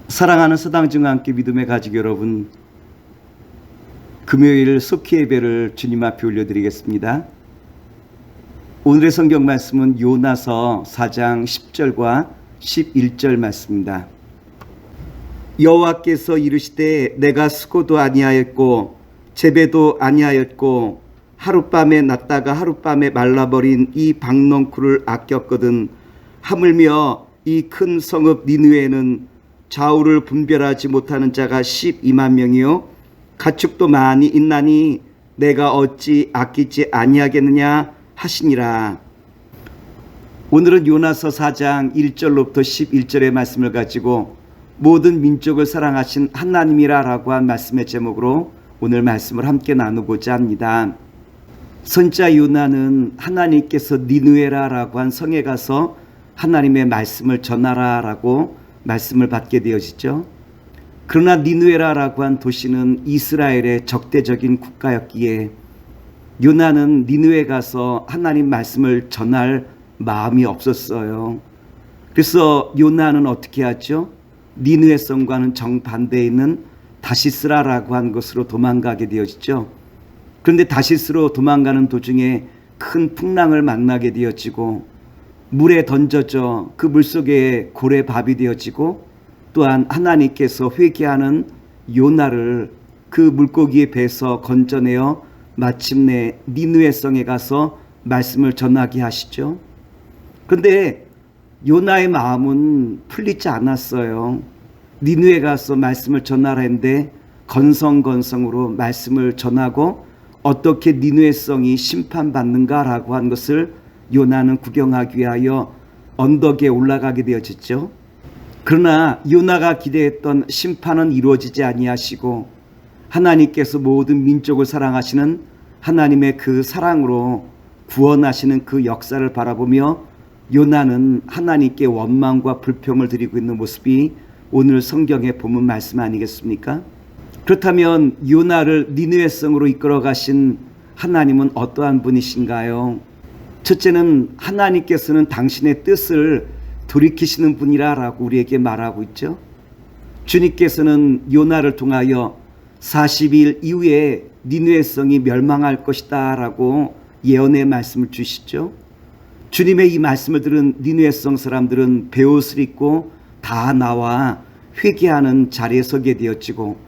사랑하는 서당중과 함께 믿음의 가족 여러분, 금요일 속히 예배를 주님 앞에 올려드리겠습니다. 오늘의 성경 말씀은 요나서 4장 10절과 11절 말씀입니다. 여호와께서 이르시되 내가 수고도 아니하였고 재배도 아니하였고 하룻밤에 났다가 하룻밤에 말라버린 이 박넝쿨을 아꼈거든. 하물며 이 큰 성읍 니느웨는 좌우를 분별하지 못하는 자가 12만 명이요 가축도 많이 있나니 내가 어찌 아끼지 아니하겠느냐 하시니라. 오늘은 요나서 4장 1절로부터 11절의 말씀을 가지고 모든 민족을 사랑하신 하나님이라 라고 한 말씀의 제목으로 오늘 말씀을 함께 나누고자 합니다. 선지자 요나는 하나님께서 니느웨라 라고 한 성에 가서 하나님의 말씀을 전하라 라고 말씀을 받게 되어지죠. 그러나 니느웨라라고 한 도시는 이스라엘의 적대적인 국가였기에 요나는 니느웨 가서 하나님 말씀을 전할 마음이 없었어요. 그래서 요나는 어떻게 하죠? 니느웨 성과는 정반대에 있는 다시스라라고 한 곳으로 도망가게 되어지죠. 그런데 다시스로 도망가는 도중에 큰 풍랑을 만나게 되어지고 물에 던져져 그 물속에 고래밥이 되어지고 또한 하나님께서 회개하는 요나를 그 물고기의 배에서 건져내어 마침내 니느웨 성에 가서 말씀을 전하게 하시죠. 그런데 요나의 마음은 풀리지 않았어요. 니느웨 가서 말씀을 전하라 했는데 건성건성으로 말씀을 전하고 어떻게 니느웨 성이 심판받는가라고 한 것을 요나는 구경하기 위하여 언덕에 올라가게 되어졌죠. 그러나 요나가 기대했던 심판은 이루어지지 아니하시고 하나님께서 모든 민족을 사랑하시는 하나님의 그 사랑으로 구원하시는 그 역사를 바라보며 요나는 하나님께 원망과 불평을 드리고 있는 모습이 오늘 성경의 본문 말씀 아니겠습니까? 그렇다면 요나를 니느웨 성으로 이끌어 가신 하나님은 어떠한 분이신가요? 첫째는 하나님께서는 당신의 뜻을 돌이키시는 분이라고 우리에게 말하고 있죠. 주님께서는 요나를 통하여 40일 이후에 니느웨 성이 멸망할 것이다 라고 예언의 말씀을 주시죠. 주님의 이 말씀을 들은 니느웨 성 사람들은 베옷을 입고 다 나와 회개하는 자리에 서게 되었지고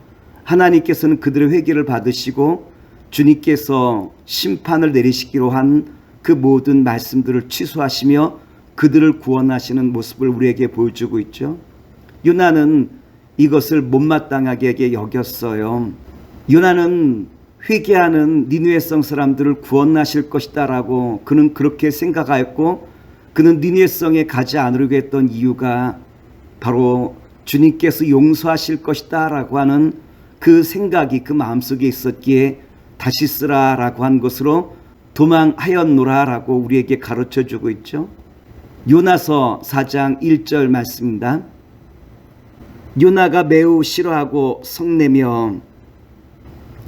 하나님께서는 그들의 회개를 받으시고 주님께서 심판을 내리시기로 한 그 모든 말씀들을 취소하시며 그들을 구원하시는 모습을 우리에게 보여주고 있죠. 요나는 이것을 못마땅하게 여겼어요. 요나는 회개하는 니느웨 성 사람들을 구원하실 것이다 라고 그는 그렇게 생각하였고 그는 니느웨 성에 가지 않으려고 했던 이유가 바로 주님께서 용서하실 것이다 라고 하는 그 생각이 그 마음속에 있었기에 다시스라 라고 한 것으로 도망하였노라 라고 우리에게 가르쳐주고 있죠. 요나서 4장 1절 말씀입니다. 요나가 매우 싫어하고 성내며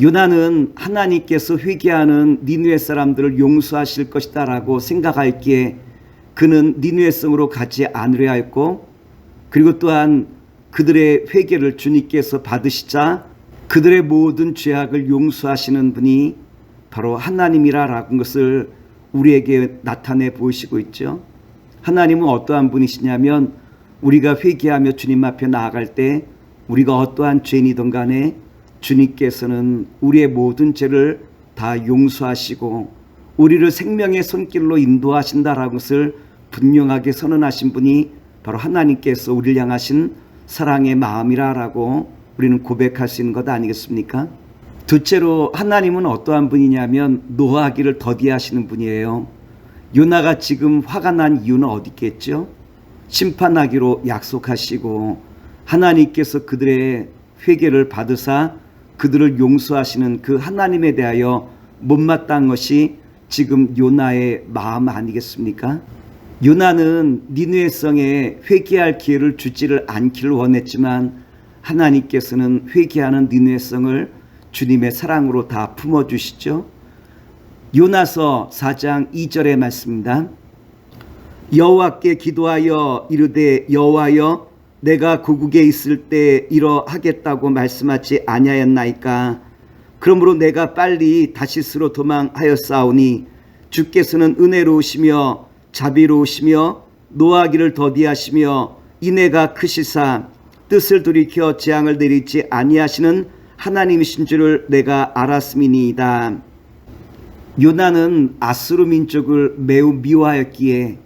요나는 하나님께서 회개하는 니느웨 사람들을 용서하실 것이다 라고 생각하였기에 그는 니느웨 성으로 가지 않으려 하였고 그리고 또한 그들의 회개를 주님께서 받으시자 그들의 모든 죄악을 용서하시는 분이 바로 하나님이라는 것을 우리에게 나타내 보이시고 있죠. 하나님은 어떠한 분이시냐면 우리가 회개하며 주님 앞에 나아갈 때 우리가 어떠한 죄인이든 간에 주님께서는 우리의 모든 죄를 다 용서하시고 우리를 생명의 손길로 인도하신다라는 것을 분명하게 선언하신 분이 바로 하나님께서 우리를 향하신 사랑의 마음이라고 우리는 고백할 수 있는 것 아니겠습니까? 둘째로 하나님은 어떠한 분이냐면 노하기를 더디하시는 분이에요. 요나가 지금 화가 난 이유는 어디 있겠죠? 심판하기로 약속하시고 하나님께서 그들의 회개를 받으사 그들을 용서하시는 그 하나님에 대하여 못마땅한 것이 지금 요나의 마음 아니겠습니까? 요나는 니느웨 성에 회개할 기회를 주지를 않기를 원했지만 하나님께서는 회개하는 니느웨 성을 주님의 사랑으로 다 품어주시죠. 요나서 4장 2절의 말씀입니다. 여호와께 기도하여 이르되 여호와여 내가 고국에 있을 때 이러하겠다고 말씀하지 아니하였나이까. 그러므로 내가 빨리 다시스로 도망하였사오니 주께서는 은혜로우시며 자비로우시며 노하기를 더디하시며 인애가 크시사 뜻을 돌이켜 재앙을 내리지 아니하시는 하나님이신 줄을 내가 알았음이니이다. 요나는 아수르 민족을 매우 미워하였기에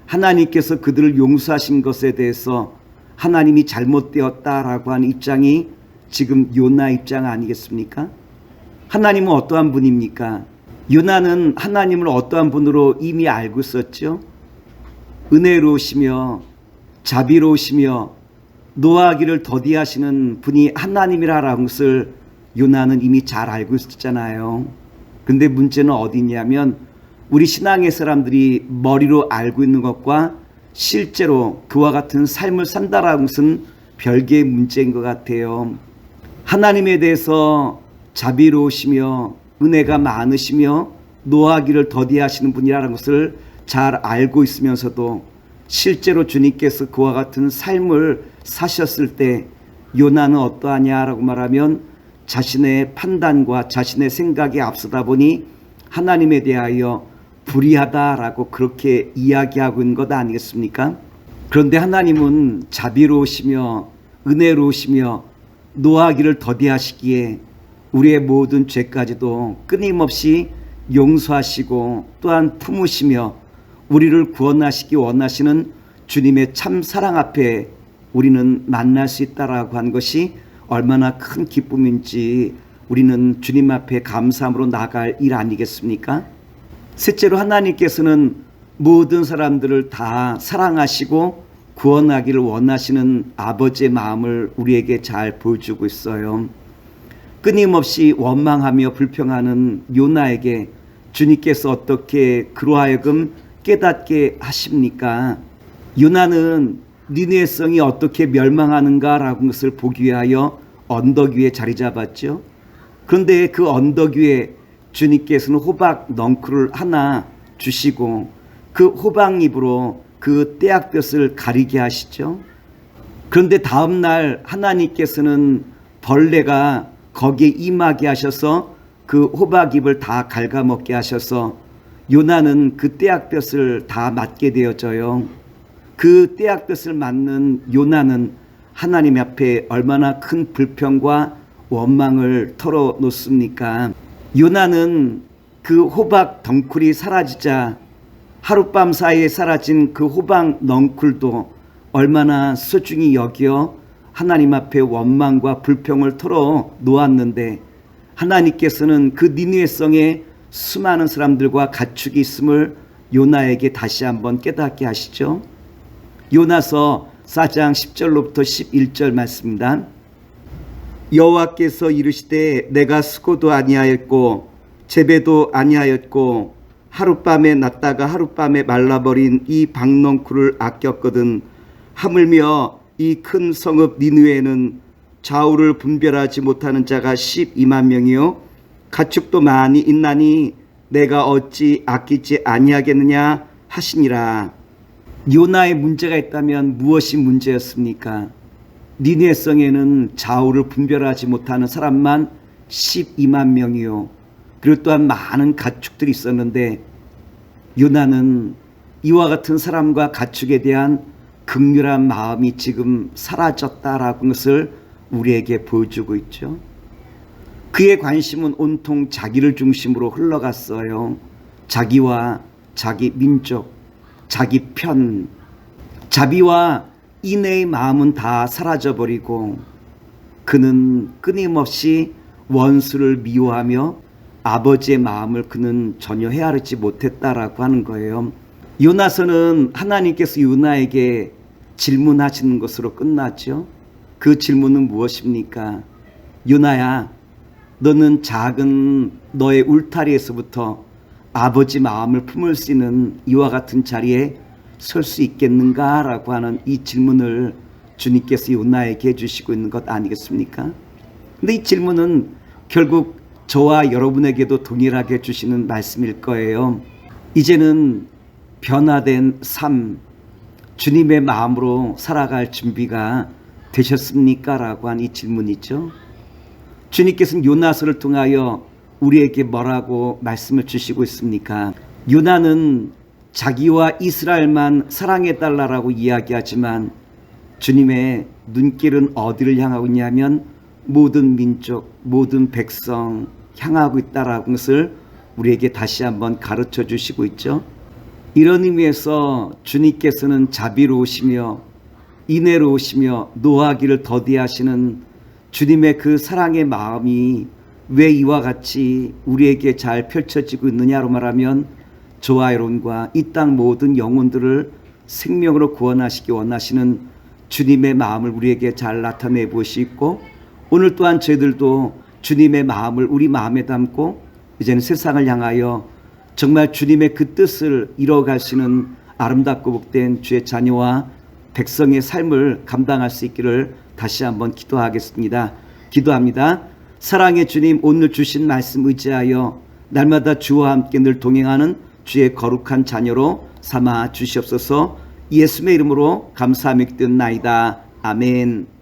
하나님께서 그들을 용서하신 것에 대해서 하나님이 잘못되었다라고 하는 입장이 지금 요나 입장 아니겠습니까? 하나님은 어떠한 분입니까? 요나는 하나님을 어떠한 분으로 이미 알고 있었죠. 은혜로우시며 자비로우시며 노하기를 더디하시는 분이 하나님이라는 것을 요나는 이미 잘 알고 있었잖아요. 근데 문제는 어디 있냐면 우리 신앙의 사람들이 머리로 알고 있는 것과 실제로 그와 같은 삶을 산다라는 것은 별개의 문제인 것 같아요. 하나님에 대해서 자비로우시며 은혜가 많으시며 노하기를 더디하시는 분이라는 것을 잘 알고 있으면서도 실제로 주님께서 그와 같은 삶을 사셨을 때 요나는 어떠하냐라고 말하면 자신의 판단과 자신의 생각이 앞서다 보니 하나님에 대하여 불의하다라고 그렇게 이야기하고 있는 것 아니겠습니까? 그런데 하나님은 자비로우시며 은혜로우시며 노하기를 더디하시기에 우리의 모든 죄까지도 끊임없이 용서하시고 또한 품으시며 우리를 구원하시기 원하시는 주님의 참 사랑 앞에 우리는 만날 수 있다라고 한 것이 얼마나 큰 기쁨인지 우리는 주님 앞에 감사함으로 나갈 일 아니겠습니까? 셋째로 하나님께서는 모든 사람들을 다 사랑하시고 구원하기를 원하시는 아버지의 마음을 우리에게 잘 보여주고 있어요. 끊임없이 원망하며 불평하는 요나에게 주님께서 어떻게 그로 하여금 깨닫게 하십니까? 요나는 니느웨 성이 어떻게 멸망하는가라는 것을 보기 위하여 언덕 위에 자리 잡았죠. 그런데 그 언덕 위에 주님께서는 호박 넝쿨을 하나 주시고 그 호박잎으로 그 떼약볕을 가리게 하시죠. 그런데 다음 날 하나님께서는 벌레가 거기에 임하게 하셔서 그 호박잎을 다 갉아먹게 하셔서 요나는 그 떼약볕을 다 맞게 되어져요. 그 떼약볕을 맞는 요나는 하나님 앞에 얼마나 큰 불평과 원망을 털어놓습니까? 요나는 그 호박 덩쿨이 사라지자 하룻밤 사이에 사라진 그 호박 넝쿨도 얼마나 소중히 여겨 하나님 앞에 원망과 불평을 털어놓았는데 하나님께서는 그 니느웨 성에 수많은 사람들과 가축이 있음을 요나에게 다시 한번 깨닫게 하시죠. 요나서 4장 10절로부터 11절 말씀입니다. 여호와께서 이르시되 내가 수고도 아니하였고 재배도 아니하였고 하룻밤에 났다가 하룻밤에 말라버린 이 박넝쿨을 아꼈거든. 하물며 이 큰 성읍 니느웨는 좌우를 분별하지 못하는 자가 12만 명이요 가축도 많이 있나니 내가 어찌 아끼지 아니하겠느냐 하시니라. 요나의 문제가 있다면 무엇이 문제였습니까? 니느웨 성에는 좌우를 분별하지 못하는 사람만 12만 명이요 그리고 또한 많은 가축들이 있었는데 요나는 이와 같은 사람과 가축에 대한 긍휼한 마음이 지금 사라졌다라는 것을 우리에게 보여주고 있죠. 그의 관심은 온통 자기를 중심으로 흘러갔어요. 자기와 자기 민족, 자기 편, 자비와 인애의 마음은 다 사라져버리고 그는 끊임없이 원수를 미워하며 아버지의 마음을 그는 전혀 헤아리지 못했다라고 하는 거예요. 요나서는 하나님께서 요나에게 질문하시는 것으로 끝났죠. 그 질문은 무엇입니까? 요나야, 너는 작은 너의 울타리에서부터 아버지 마음을 품을 수 있는 이와 같은 자리에 설 수 있겠는가? 라고 하는 이 질문을 주님께서 요나에게 해주시고 있는 것 아니겠습니까? 근데 이 질문은 결국 저와 여러분에게도 동일하게 주시는 말씀일 거예요. 이제는 변화된 삶, 주님의 마음으로 살아갈 준비가 되셨습니까? 라고 한 이 질문이죠. 주님께서는 요나서를 통하여 우리에게 뭐라고 말씀을 주시고 있습니까? 요나는 자기와 이스라엘만 사랑해달라고 이야기하지만 주님의 눈길은 어디를 향하고 있냐면 모든 민족, 모든 백성 향하고 있다라는 것을 우리에게 다시 한번 가르쳐 주시고 있죠. 이런 의미에서 주님께서는 자비로우시며 인애로우시며 노하기를 더디하시는 주님의 그 사랑의 마음이 왜 이와 같이 우리에게 잘 펼쳐지고 있느냐로 말하면 저와 여러분과 이 땅 모든 영혼들을 생명으로 구원하시기 원하시는 주님의 마음을 우리에게 잘 나타내 보시고, 오늘 또한 저희들도 주님의 마음을 우리 마음에 담고 이제는 세상을 향하여 정말 주님의 그 뜻을 이뤄갈 수 있는 아름답고 복된 주의 자녀와 백성의 삶을 감당할 수 있기를 다시 한번 기도하겠습니다. 기도합니다. 사랑의 주님, 오늘 주신 말씀 의지하여 날마다 주와 함께 늘 동행하는 주의 거룩한 자녀로 삼아 주시옵소서. 예수의 이름으로 감사하며 기도나이다. 아멘.